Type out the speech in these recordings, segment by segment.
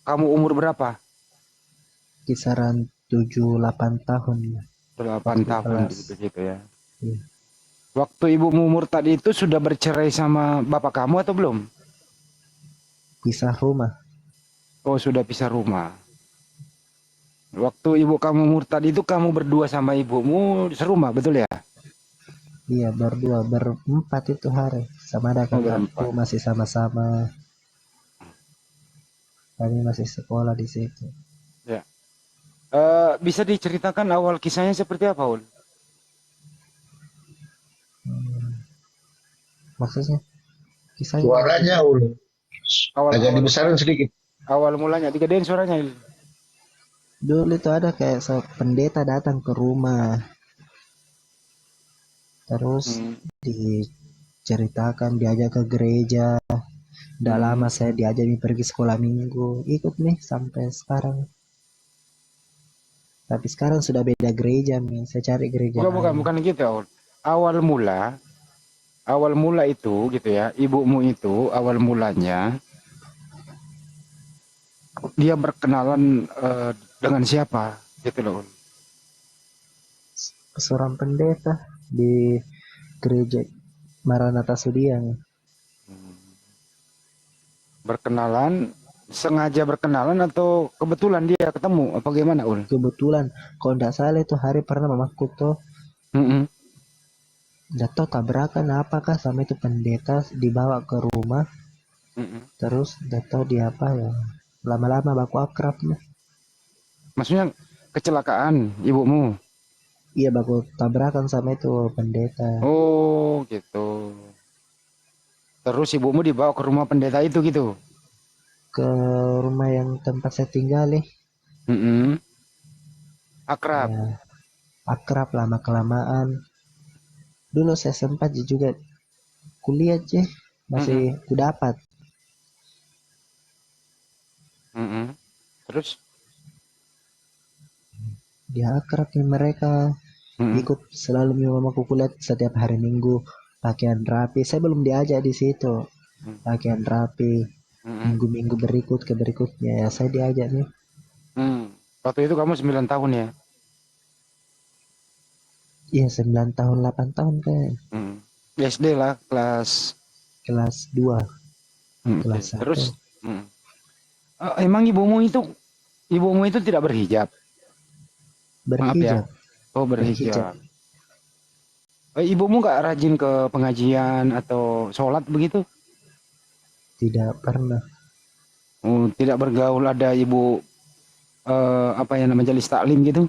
kamu umur berapa? Kisaran 7-8 tahun ya. 8 Waktu tahun kelas. begitu ya. Iya. Waktu ibumu umur tadi itu sudah bercerai sama bapak kamu atau belum? Pisah rumah. Oh, sudah pisah rumah. Waktu ibu kamu umur tadi itu kamu berdua sama ibumu serumah, betul ya? Iya, berdua, berempat itu hari. Sama ada Oh, kakakku berempat. masih sama-sama. Kami masih sekolah di situ. Ya. Bisa diceritakan awal kisahnya seperti apa, Ul? Hmm, maksudnya kisahnya gimana? Suaranya Awal agak awal dibesarin sedikit. awal mulanya digedein suaranya, Il. Dulu itu ada kayak pendeta datang ke rumah. Terus Hmm. diceritakan diajak ke gereja. Tidak lama Hmm. saya diajak pergi sekolah minggu. Ikut nih sampai sekarang. Tapi sekarang sudah beda gereja nih. Saya cari gereja Bukan, bukan, lain. bukan gitu, Ul. Awal mula, awal mula itu gitu ya, ibumu itu awal mulanya dia berkenalan dengan siapa gitu loh, Ul. Seorang pendeta di gereja Maranatha Sudiang. Berkenalan, sengaja berkenalan atau kebetulan dia ketemu apa gimana, Ul? Kebetulan kalau tidak salah itu hari pernah mamaku tuh Mm-mm. jatuh tabrakan apakah sama itu pendeta dibawa ke rumah. Mm-mm. Terus jatuh di apa ya, lama-lama baku akrab nih. Maksudnya kecelakaan ibumu. Iya, baku tabrakan sama itu pendeta. Oh, gitu. Terus ibumu dibawa ke rumah pendeta itu gitu. Ke rumah yang tempat saya tinggal nih. Mm-mm. Akrab. Ya, akrab lama kelamaan. Dulu saya sempat juga kuliah aja masih Mm-mm. ku dapat. Mm-mm. Terus. Dia akrab nih mereka. Mm-mm. Ikut selalu mamaku kuliah setiap hari Minggu. Pakaian rapi. Saya belum diajak di situ. Pakaian rapi. Mm-mm. Minggu-minggu berikut ke berikutnya ya saya diajak nih. Mm. Waktu itu kamu 9 tahun ya. Iya, 9 tahun 8 tahun kan. Mm. SD lah kelas. Kelas 2, Oke. kelas Terus. 1 Mm. Emang ibumu itu tidak berhijab. Maaf ya. berhijab. Oh, Berhijab. berhijab. Ibumu nggak rajin ke pengajian atau sholat begitu? Tidak pernah. Oh, tidak bergaul ada ibu apa yang namanya majelis taklim gitu?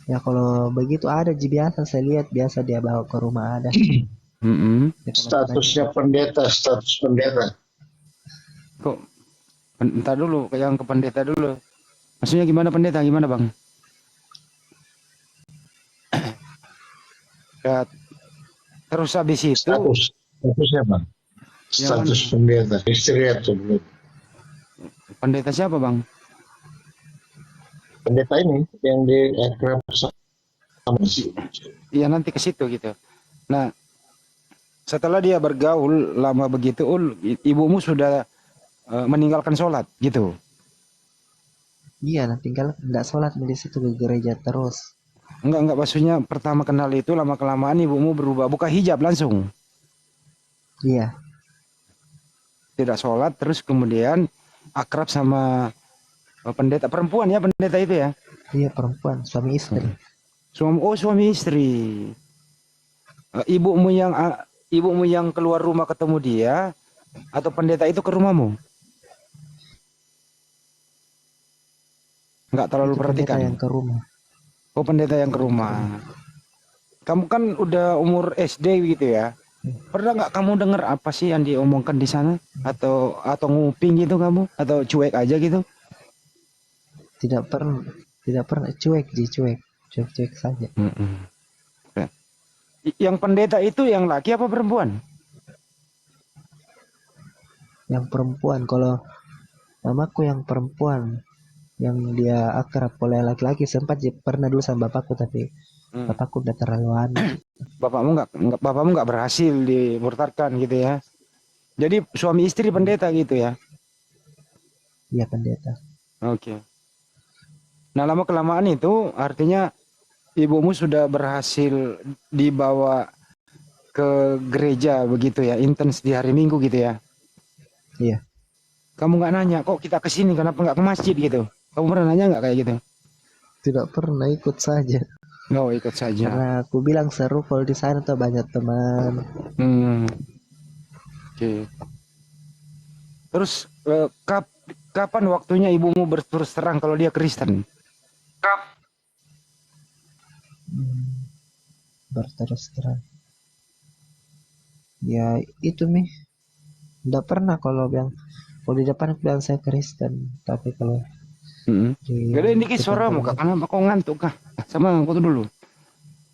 Ya kalau begitu ada biasa saya lihat biasa dia bawa ke rumah ada. Mm-mm. Ya, kalau Statusnya pengajian pendeta, status pendeta. Kok entar dulu, yang ke pendeta dulu. Maksudnya gimana pendeta? Gimana bang? Ya, terus habis itu Statusnya apa? yang Status mana? pendeta, istri atau belum? Pendeta siapa bang? Pendeta ini yang di akrab sama si. Iya nanti ke situ gitu. Nah, setelah dia bergaul lama begitu, ibumu sudah meninggalkan sholat gitu. iya nah tinggal tidak sholat di situ ke gereja terus. Enggak, maksudnya pertama kenal itu lama kelamaan ibumu berubah buka hijab langsung. Iya. Tidak sholat terus kemudian akrab sama pendeta perempuan ya pendeta itu ya. Iya, perempuan suami istri. Suami istri. Ibumu yang keluar rumah ketemu dia atau pendeta itu ke rumahmu? Nggak terlalu Itu pendeta perhatikan. yang ke rumah. Oh pendeta yang ke Yang ke rumah. rumah. Kamu kan udah umur SD gitu ya. Pernah nggak kamu dengar apa sih yang diomongkan di sana? Atau nguping gitu kamu? Atau cuek aja gitu? Tidak pernah. Tidak pernah cuek cuek. Cuek-cuek saja. Mm-mm. Yang pendeta itu yang laki apa perempuan? Yang perempuan kalau mamaku yang perempuan yang dia akrab oleh laki-laki sempat pernah dulu sama bapakku tapi Hmm. bapakku udah terlalu anu. Bapakmu nggak berhasil dimurtadkan gitu ya. Jadi suami istri pendeta gitu ya. Iya pendeta. Oke. Nah, lama kelamaan itu artinya ibumu sudah berhasil dibawa ke gereja begitu ya, intens di hari Minggu gitu ya. Iya. Kamu nggak nanya, kok kita ke sini, kenapa nggak ke masjid gitu? Kamu pernah nanya nggak kayak gitu? Tidak pernah ikut saja. Nggak, oh, ikut saja. Karena aku bilang seru kalau di sana tuh banyak teman. Hmm, oke. Terus kapan waktunya ibumu berterus terang kalau dia Kristen? Hmm, berterus terang. Ya itu nih. Tidak pernah kalau di depan aku bilang saya Kristen. Tapi kalau Hmm. di Gak ada indikasi depan suaramu kak, teman kenapa kau ngantuk kah? Sama aku tuh dulu.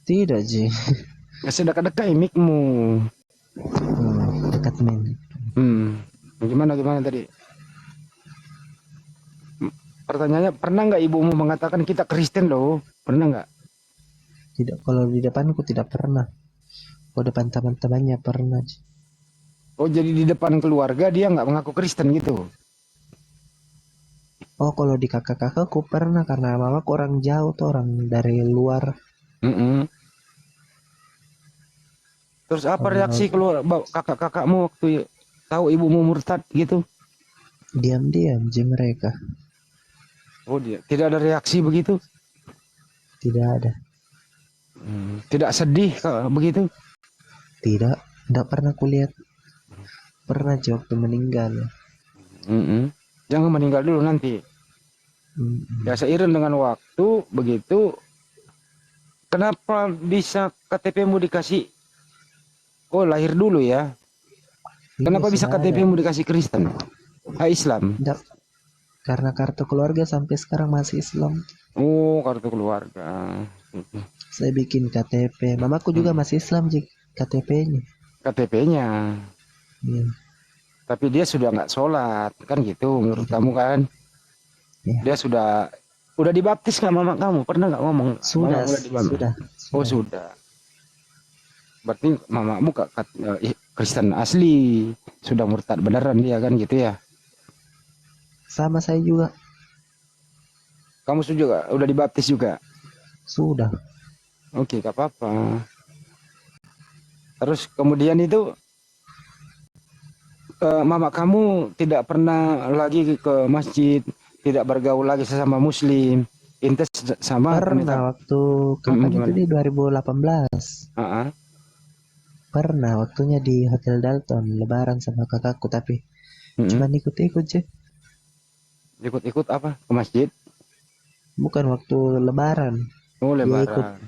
tidak Ji. Kasih dekat-dekat mikmu. Dekat main. Hmm. Gimana tadi? Pertanyaannya, pernah nggak ibumu mengatakan kita Kristen loh? Pernah nggak? Tidak, kalau di depanku tidak pernah. Kalau depan teman-temannya pernah Ji. Oh, jadi di depan keluarga dia nggak mengaku Kristen gitu? Oh kalau di kakak-kakakku pernah karena mamaku orang jauh tuh orang dari luar. Mm-mm. Terus apa reaksi Kalau kakak-kakakmu waktu tahu ibumu murtad gitu? diam-diam Ji mereka. Oh, dia tidak ada reaksi begitu? Tidak ada. Tidak sedih kalau begitu? Tidak. Tidak pernah kulihat. Pernah Ji waktu meninggal. Mm-mm. Jangan meninggal dulu nanti. Mm-mm. Ya seiring dengan waktu begitu. Kenapa bisa KTP-mu dikasih? Oh, lahir dulu ya. Iya Kenapa bisa sudah ada. KTP-mu dikasih Kristen? Ah, Islam. Tidak. Karena kartu keluarga sampai sekarang masih Islam. Oh, kartu keluarga. Saya bikin KTP. Mamaku juga Hmm. masih Islam Ji KTP-nya. KTP-nya. Iya. Tapi dia sudah nggak sholat. Kan gitu menurut Tidak. kamu kan? Ya. Dia udah dibaptis nggak mama kamu? Pernah nggak ngomong? Mama Sudah. udah dibaptis. Sudah. Oh, Sudah. sudah. Berarti mamamu Kristen asli. Sudah murtad beneran dia kan gitu ya. Sama saya juga. Kamu juga udah dibaptis juga. Sudah. Oke, gak apa-apa. Terus kemudian itu mama kamu tidak pernah lagi ke masjid, tidak bergaul lagi sesama muslim. Intes sama Pernah pendeta. waktu kapan itu Gimana? di 2018. Ah, Pernah waktunya di Hotel Dalton lebaran sama kakakku tapi mm-mm. cuman ikut-ikut sih. Ikut-ikut apa? Ke masjid? Bukan waktu lebaran. Oh, Dia ikut lebaran.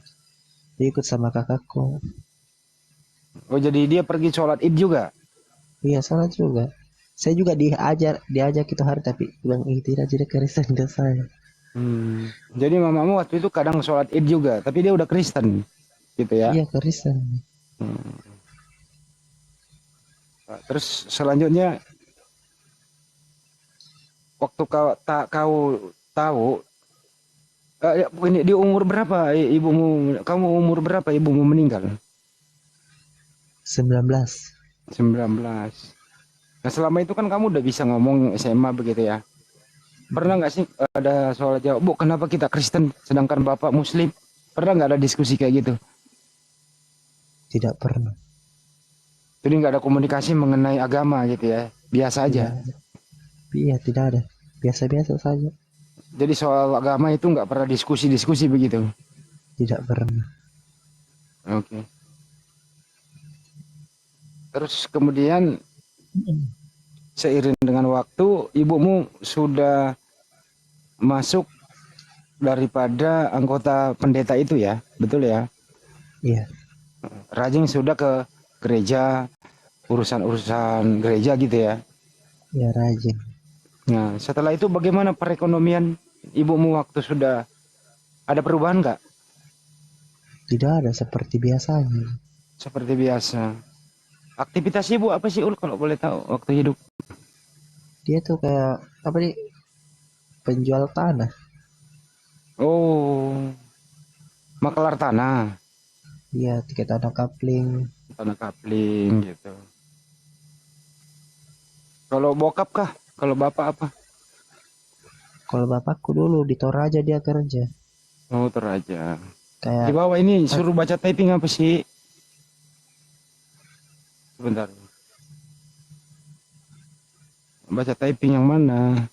dia ikut sama kakakku. Oh, jadi dia pergi sholat id juga? Iya salah juga. Saya juga diajak itu hari tapi bilang tidak jadi Kristen ke saya. Hmm. Jadi mamamu waktu itu kadang sholat id juga, tapi dia udah Kristen, gitu ya? Iya Kristen. Hmm. Nah, terus selanjutnya, waktu kau tahu, ini di umur berapa ibumu? Kamu umur berapa ibumu meninggal? 19. 19. Nah, selama itu kan kamu udah bisa ngomong SMA begitu ya. Pernah nggak sih ada soal jawab, Bu, kenapa kita Kristen sedangkan Bapak Muslim? Pernah nggak ada diskusi kayak gitu? Tidak pernah. Jadi nggak ada komunikasi mengenai agama gitu ya. Biasa aja. Tidak ada. Iya tidak ada. Biasa-biasa saja. Jadi soal agama itu nggak pernah diskusi-diskusi begitu. Tidak pernah. Oke. Terus kemudian seiring dengan waktu, ibumu sudah masuk daripada anggota pendeta itu ya, betul ya? Iya. Rajin sudah ke gereja, urusan-urusan gereja gitu ya. Ya rajin. Nah, setelah itu bagaimana perekonomian ibumu waktu sudah ada perubahan nggak? Tidak ada seperti biasanya. Seperti biasa. Aktivitas ibu apa sih Ul kalau boleh tahu waktu hidup? Dia tuh kayak apa nih penjual tanah. Oh, makelar tanah, Iya tiket tanah kapling. tanah kapling gitu. Kalau bokap kah? Kalau bapak apa? Kalau bapakku dulu di Toraja dia kerja. Oh, Toraja. Di Kayak bawah ini suruh baca typing apa sih? Sebentar. Baca typing yang mana?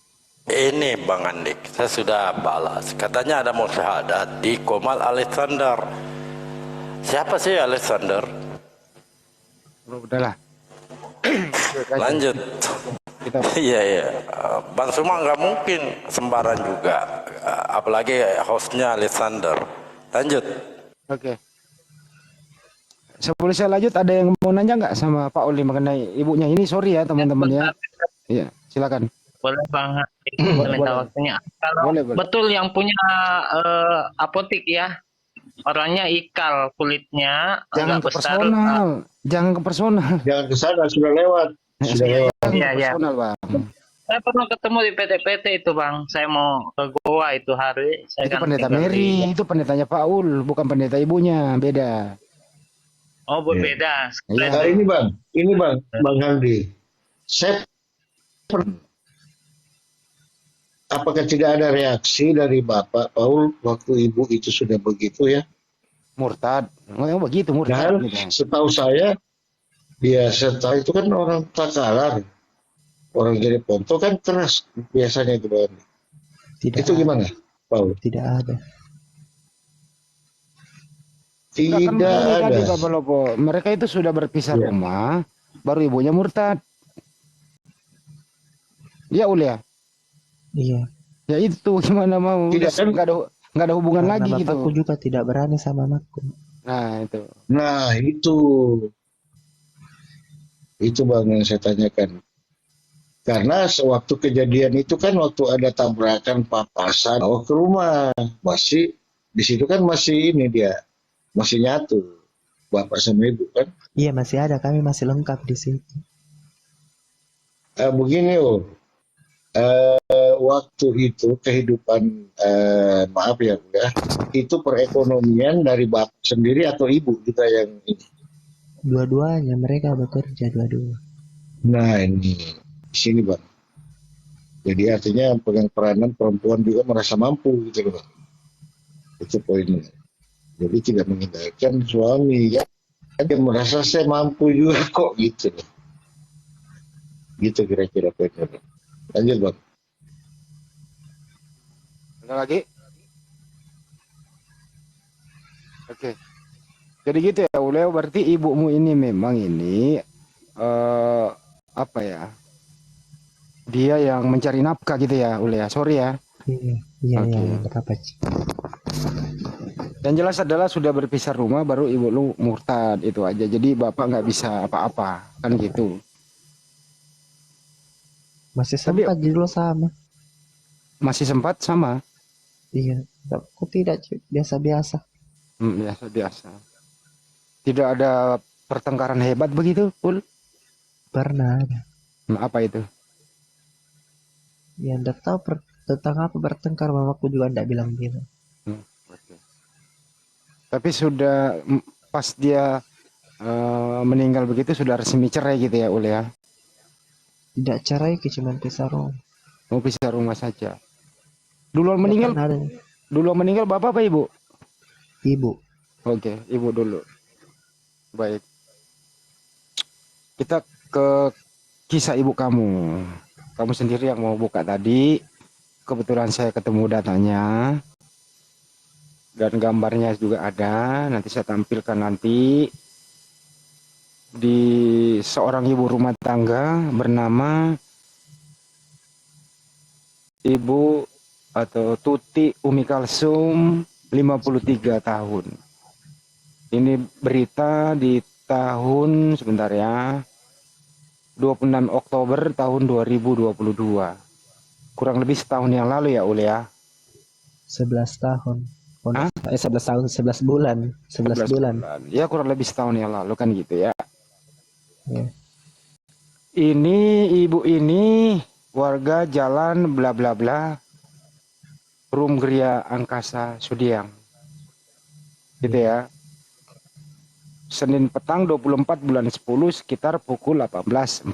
Ini Bang Andik, saya sudah balas. Katanya ada musyahadat di Komal Alexander. Siapa sih Alexander? Oh, udahlah. Lanjut. Kita Iya iya. Bang Suma nggak mungkin sembarang juga. Apalagi hostnya Alexander. Lanjut. oke. Sebelum saya lanjut, ada yang mau nanya nggak sama Pak Oli mengenai ibunya ini? Sorry ya teman-teman ya. Iya, silakan. Boleh Bang, Boleh, minta boleh. waktunya. Kalau Boleh, boleh. betul yang punya apotik ya, orangnya ikal kulitnya, Jangan agak ke besar. personal. Jangan ke personal. Jangan ke sana, sudah lewat. Sudah lewat. Jangan Iya, ke iya. personal, Bang. Saya pernah ketemu di PT-PT itu Bang. Saya mau ke Goa itu hari. Saya Itu kan pendeta tinggal Mary, di- itu pendetanya Paul, bukan pendeta ibunya, beda. Oh berbeda. Iya. Nah, ini Bang Handi. Saya apakah tidak ada reaksi dari Bapak Paul waktu Ibu itu sudah begitu ya? Murtad. Ngomong begitu murtad Padahal gitu. setahu saya dia serta itu kan orang Takalar, orang jadi Ponto kan keras biasanya itu Bang. tidak Itu gimana, Paul? tidak ada. Enggak, kan Tidak begini tadi ada. Bapak Lopo. Mereka itu sudah berpisah Iya. rumah, baru ibunya murtad. Ya Ulia. Iya. Ya itu gimana mau? Tidak, kan? Nggak ada hubungan Karena lagi gitu. bapakku juga tidak berani sama anakku. Nah itu. Nah, itu Bang yang saya tanyakan. Karena sewaktu kejadian itu kan waktu ada tabrakan papasan bawa ke rumah. Masih di situ kan masih ini dia, masih nyatu. Bapak sama Ibu kan. Iya masih ada, kami masih lengkap di situ. Begini waktu itu kehidupan maaf ya Bu ya, itu perekonomian dari Bapak sendiri atau Ibu juga yang ini. Dua-duanya mereka bekerja dua-dua. Nah ini di sini Bang. Jadi artinya pegang peranan perempuan juga merasa mampu gitu loh. Itu poinnya. Jadi tidak menghindarkan suami ya. Dia merasa saya mampu juga kok gitu loh. Gitu kira-kira poinnya Bang. Lanjut Bang. Ada lagi? Oke. Jadi gitu ya Uleo, berarti ibumu ini memang ini apa ya? Dia yang mencari nafkah gitu ya Ulea. Sorry ya. Iya, iya, Oke. iya, nggak apa-apa. Ci. Yang jelas adalah sudah berpisah rumah baru ibu lu murtad itu aja. Jadi bapak nggak bisa apa-apa kan gitu. Masih Tapi- sempat dulu sama. Masih sempat sama. Iya, aku tidak, Ci. Biasa-biasa. Biasa-biasa. Tidak ada pertengkaran hebat begitu, Ul? Pernah ada. Apa itu? Ya, nggak tahu tentang apa bertengkar, mamaku juga nggak bilang-bilang. Oke. Tapi sudah pas dia meninggal begitu sudah resmi cerai gitu ya, Ul ya? Tidak cerai, cuma pisah rumah. Mau pisah rumah saja. Duluan Nggak meninggal, pernah ada duluan meninggal bapak apa ibu? ibu. Oke, ibu dulu. Baik. Kita ke kisah ibu kamu. Kamu sendiri yang mau buka tadi. Kebetulan saya ketemu datanya. Dan gambarnya juga ada. Nanti saya tampilkan nanti. Di seorang ibu rumah tangga bernama Ibu atau Tuti Umi Kalsum, 53 tahun. Ini berita di tahun sebentar ya. 26 Oktober tahun 2022. Kurang lebih setahun yang lalu ya Ul ya. 11 tahun. Oh, Hah? 11 tahun, 11 bulan. 11 bulan. Ya kurang lebih setahun yang lalu kan gitu ya. Ya. Ini ibu ini warga jalan bla bla bla Rumgria Angkasa Sudiang. Gitu ya. Senin petang 24 bulan 10 sekitar pukul 18.45.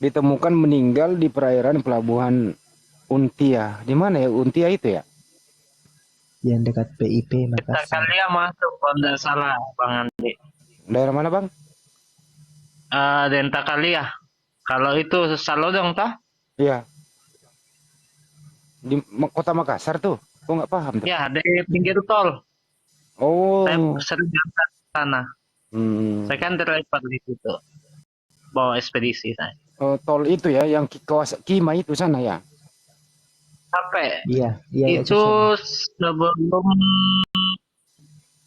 ditemukan meninggal di perairan pelabuhan Untia. Di mana ya Untia itu ya? Yang dekat PIP Makassar. Takalia masuk kalau tidak salah Bang Andi. Daerah mana bang? Dentakalia. Kalau itu Salodong tah? Iya, di kota Makassar tuh. Kok nggak paham tuh? Ya, di pinggir tol. Saya Oh, sering berangkat ke sana. Saya hmm. kan driver di situ. Bawa ekspedisi saya. Oh, tol itu ya, yang kawasan Kima itu sana ya. Sampai Iya, iya, iya, itu Susan. sebelum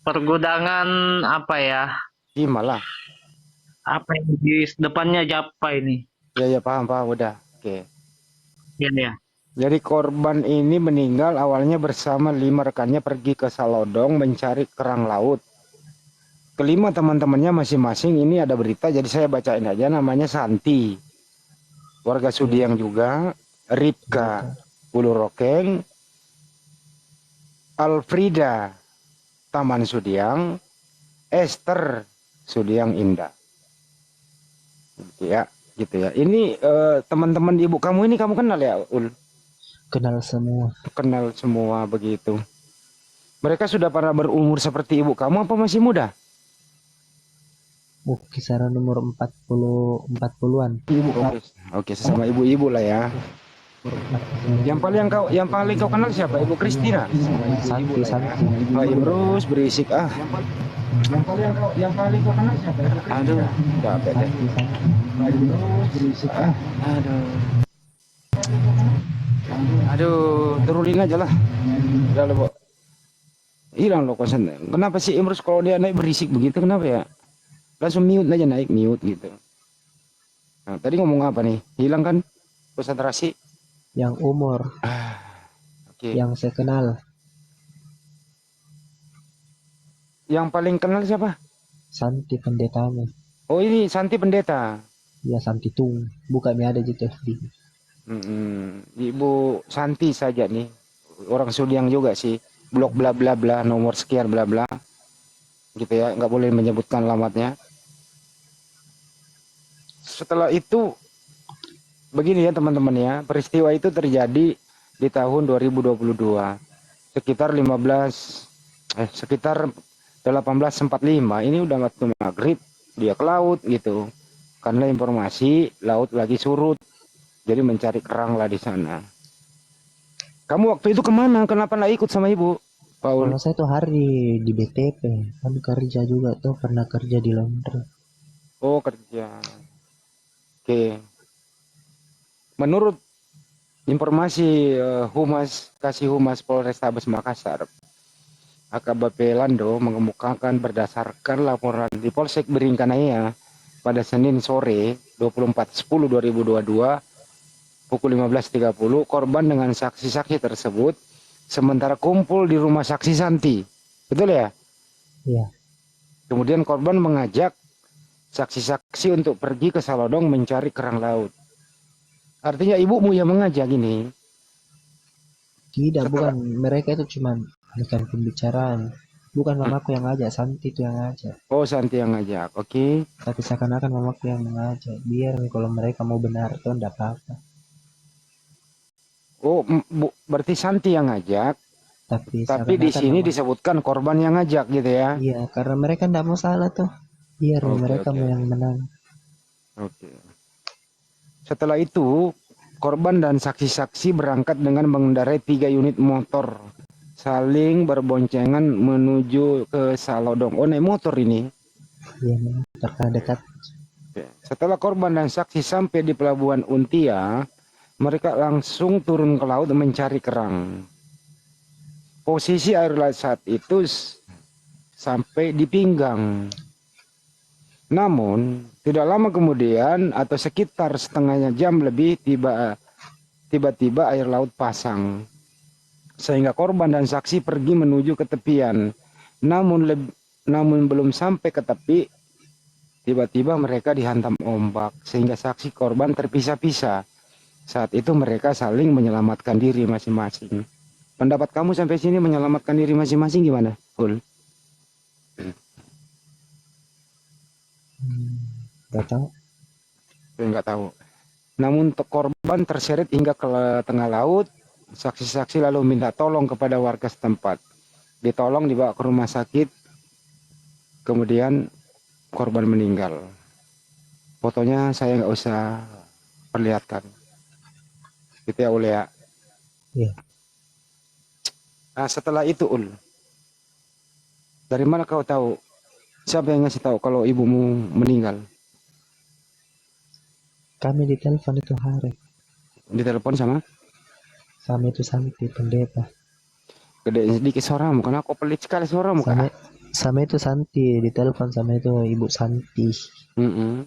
pergudangan apa ya? Kima lah. Apa yang di depannya Japa ini? Ya ya paham paham udah. Oke. Ya, ya. Jadi korban ini meninggal awalnya bersama 5 rekannya pergi ke Salodong mencari kerang laut. Kelima teman-temannya masing-masing ini ada berita, jadi saya bacain aja, namanya Santi, warga Iya, Sudiang juga, Ripka, mereka. Ulu Rokeng, Alfrida, Taman Sudiang, Esther, Sudiang Indah. Ya, gitu ya. Ini teman-teman ibu kamu ini kamu kenal ya, Ul? Kenal semua. Kenal semua begitu. Mereka sudah pernah berumur seperti ibu kamu apa masih muda? Kisaran umur 40-an. Ibu kamu. Oke, sesama ibu-ibu lah ya. Yang paling kau kenal siapa? Ibu Kristina. Santi, Santi. Pak Imrus berisik ah. Yang paling kau kenal siapa? Aduh, capek deh. Santi, Santi. Pak Imrus berisik ah. Aduh. Aduh, turunin aja lah. Udah lo, hilang lo konsen. Kenapa sih Imrus kalau dia naik berisik begitu? Kenapa ya? Langsung mute aja, naik mute gitu. Nah, tadi ngomong apa nih? Hilang kan konsentrasi? Yang umur, Oke. yang saya kenal. Yang paling kenal siapa? Santi pendetanya. Oh ini Santi pendeta. Ya, Santi Tung. Bukannya ada gitu di. Ibu Santi saja nih. Orang Sudiang juga sih. Blok bla bla bla, nomor sekian bla bla. Gitu ya, nggak boleh menyebutkan alamatnya. Setelah itu begini ya teman-teman ya, peristiwa itu terjadi di tahun 2022 sekitar 1845. Ini udah waktu maghrib, dia ke laut gitu karena informasi laut lagi surut, jadi mencari kerang lah di sana. Kamu waktu itu kemana? Kenapa nggak ikut sama ibu, Paul? Kalau saya tuh hari di BTP, kan kerja juga tuh, pernah kerja di laundry. Oh kerja. Oke, menurut informasi Kasih Humas Polrestabes Makassar, AKBP Lando mengemukakan berdasarkan laporan di Polsek Beringkanaya pada Senin sore 24/10/2022 pukul 15.30, korban dengan saksi-saksi tersebut sementara kumpul di rumah saksi Santi. Betul ya? Iya, Kemudian korban mengajak saksi-saksi untuk pergi ke Salodong mencari kerang laut. Artinya ibumu yang mengajak ini. tidak, Setelah bukan. Mereka itu cuman alihkan pembicaraan. Bukan mamaku yang ngajak, Santi itu yang ngajak. Oh Santi yang ngajak, oke. Tapi seakan-akan mamaku yang mengajak. Biar kalau mereka mau benar tuh enggak apa-apa. Oh berarti Santi yang ngajak, Tapi tapi di seakan-akan sini mama. disebutkan korban yang ngajak gitu ya. Iya, karena mereka enggak mau salah tuh. Biar Oke mereka oke mau yang menang. oke. Setelah itu korban dan saksi-saksi berangkat dengan mengendarai 3 unit motor, saling berboncengan menuju ke Salodong. Oh naik motor ini. Iya, memang karena dekat. Oke. Setelah korban dan saksi sampai di pelabuhan Untia, mereka langsung turun ke laut mencari kerang. Posisi air laut saat itu sampai di pinggang. Namun, tidak lama kemudian atau sekitar setengah jam lebih tiba-tiba air laut pasang. Sehingga korban dan saksi pergi menuju ke tepian. Namun belum sampai ke tepi, tiba-tiba mereka dihantam ombak sehingga saksi korban terpisah-pisah. Saat itu mereka saling menyelamatkan diri masing-masing. Pendapat kamu sampai sini menyelamatkan diri masing-masing gimana, Ul? Enggak tahu. Saya nggak tahu. Namun korban terseret hingga ke tengah laut. Saksi-saksi lalu minta tolong kepada warga setempat. Ditolong, dibawa ke rumah sakit. Kemudian korban meninggal. Fotonya saya nggak usah perlihatkan. Gitu ya Ul ya. Iya. Nah setelah itu Ul, dari mana kau tahu? Siapa yang ngasih tahu kalau ibumu meninggal? Kami ditelepon itu hari. Ditelepon sama? Sama itu Santi, pendeta. Gede sedikit suaramu, karena aku pelit sekali suaramu Sama, Kak. sama itu Santi, ditelepon sama itu Ibu Santi. Mm-mm.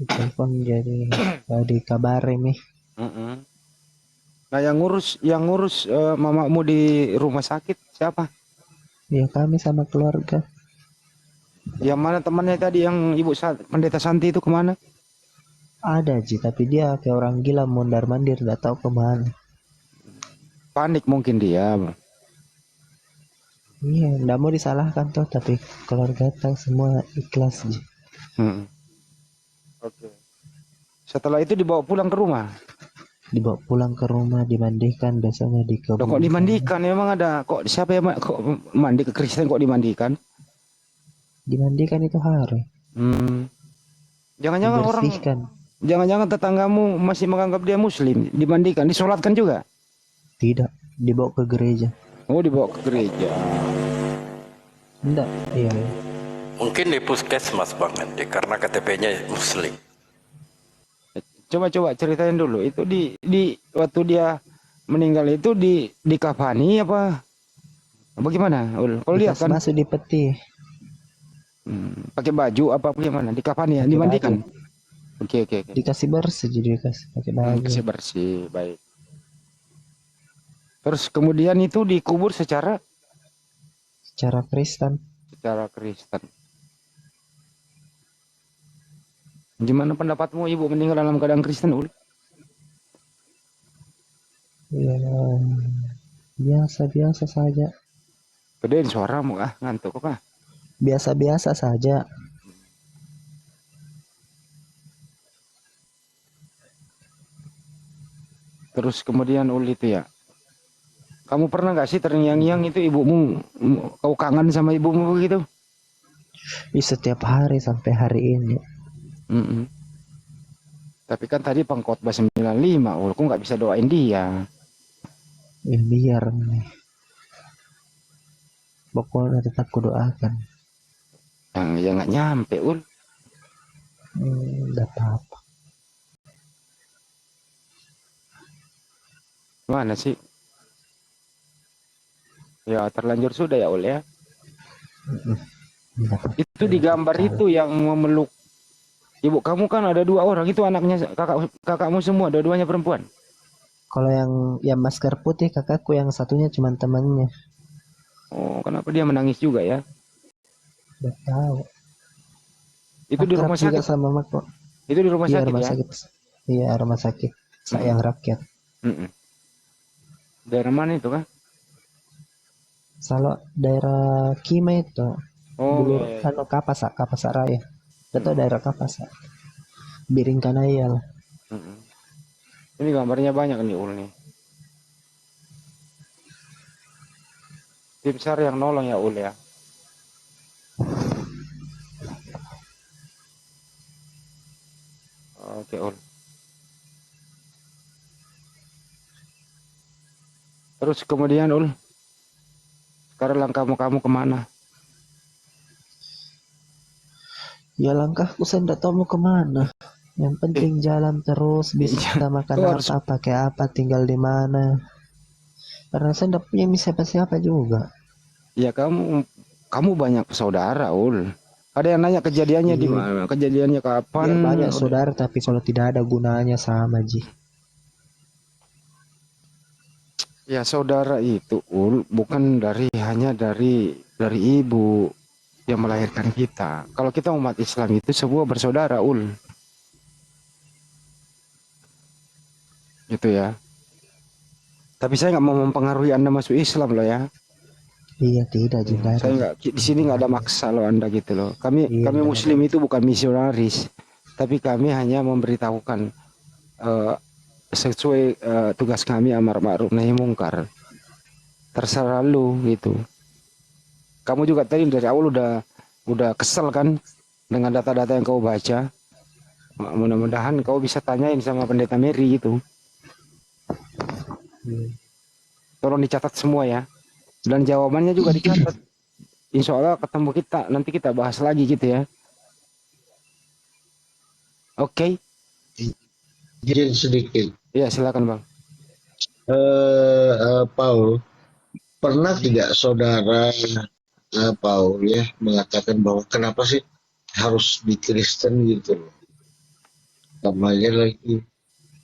Ditelepon jadi dikabarin nih. Mm-mm. Nah yang ngurus mamamu di rumah sakit siapa? Ya kami sama keluarga. Yang mana temannya tadi yang pendeta Santi itu kemana? Ada Ji, tapi dia kayak orang gila mondar mandir, gak tahu kemana. Panik mungkin dia. Iya, nggak mau disalahkan toh, tapi keluarga tahu semua ikhlas Ji. Mm. Oke. Setelah itu dibawa pulang ke rumah. Dibawa pulang ke rumah, dimandikan, biasanya di Loh, kebun. kok dimandikan? Emang ada kok siapa yang kok mandi ke Kristen kok dimandikan? Dimandikan itu hari. Jangan-jangan orang, Dibersihkan. jangan-jangan tetanggamu masih menganggap dia Muslim, dimandikan, disolatkan juga. Tidak, dibawa ke gereja. Oh, dibawa ke gereja. Enggak, iya. Mungkin di puskesmas Bang Andi karena KTP-nya Muslim. Coba ceritain dulu itu di waktu dia meninggal itu dikafani apa? Bagaimana? Kalau lihat kan Masuk di peti. pakai baju apa bagaimana? Dikafani ya, Pakai dimandikan. baju. Oke. Dikasih bersih, jadi dikasih pakai baju. Bersih bersih, baik. Terus kemudian itu dikubur secara Kristen. Kristen. Gimana pendapatmu ibu meninggal dalam keadaan Kristen, Ul? Ya, biasa-biasa saja. Gedein suaramu ngantuk kok Biasa-biasa saja. Terus kemudian Ul itu ya. Kamu pernah nggak sih terngiang-ngiang itu ibumu, kau kangen sama ibumu begitu? Setiap hari sampai hari ini. Tapi kan tadi pengkhotbah 95, Ul, kok nggak bisa doain dia? Ya biar nih. Pokoknya tetap kudoakan. Yang ya nggak nyampe, Ul. Enggak apa-apa. Mana sih? Ya terlanjur sudah ya, Ul ya. Itu di gambar itu yang memeluk ibu kamu kan ada 2 orang, itu anaknya kakakmu semua, dua-duanya perempuan. Kalau yang masker putih kakakku, yang satunya cuma temannya. Oh, kenapa dia menangis juga ya? Gak tahu. Itu di rumah juga sakit. sama mako. Itu di rumah Iya, sakit rumah ya? sakit. Iya, rumah sakit. Sayang rakyat. Daerah mana itu kan? Kalau daerah Kima itu. Oh, Dulu iya. Kapasak Raya. Atau daerah Kapasak. Biringkanaya lah. Ini gambarnya banyak nih Ul nih. Tim SAR yang nolong ya Ul ya. Oke Ul. Terus kemudian Ul, sekarang langkahmu kamu kemana? Ya langkahku saya tidak tahu mau kemana. Yang penting jalan terus, bisa makan apa, pakai apa, tinggal di mana. Karena saya tidak punya siapa-siapa juga. Ya kamu banyak saudara Ul. Ada yang nanya kejadiannya di mana? Kejadiannya kapan? Ya, banyak saudara, tapi kalau tidak ada gunanya sama Ji. Ya saudara itu Ul bukan hanya dari ibu yang melahirkan kita. Kalau kita umat Islam itu semua bersaudara Ul. Gitu ya. Tapi saya nggak mau mempengaruhi Anda masuk Islam loh ya. Iya, tidak juga. Saya nggak di sini nggak ada maksa loh Anda gitu loh. Kami Muslim itu bukan misionaris, tapi kami hanya memberitahukan eh, sesuai tugas kami amar ma'ruf nahi mungkar. Terserah lu gitu. Kamu juga tadi dari awal udah kesel kan dengan data-data yang kau baca. Mudah-mudahan kau bisa tanyain sama pendeta Mary gitu. Tolong dicatat semua ya. Dan jawabannya juga dicatat. Insya Allah ketemu kita, nanti kita bahas lagi gitu ya. Oke. Izin sedikit. Ya silakan Bang. Paul, pernah tidak saudara Paul ya mengatakan bahwa kenapa sih harus di Kristen gitu loh? Namanya lagi.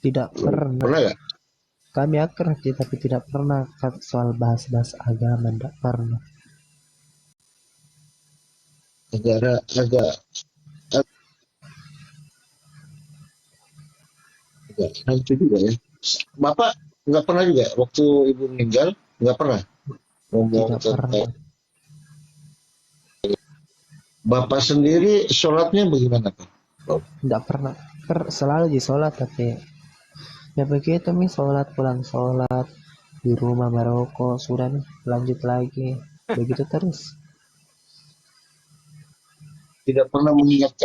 Tidak pernah. Pernah nggak? Kami akrab sih, tapi tidak pernah soal bahas-bahas agama, tidak pernah. Agak nanti juga ya. Bapak nggak pernah juga waktu ibu meninggal nggak pernah ngomong Tidak tentang pernah. Bapak sendiri sholatnya bagaimana Pak? Tidak pernah. Selalu di sholat, tapi ya begitu nih, sholat pulang sholat di rumah merokok, sudah nih lanjut lagi begitu terus. Tidak pernah mengingatkan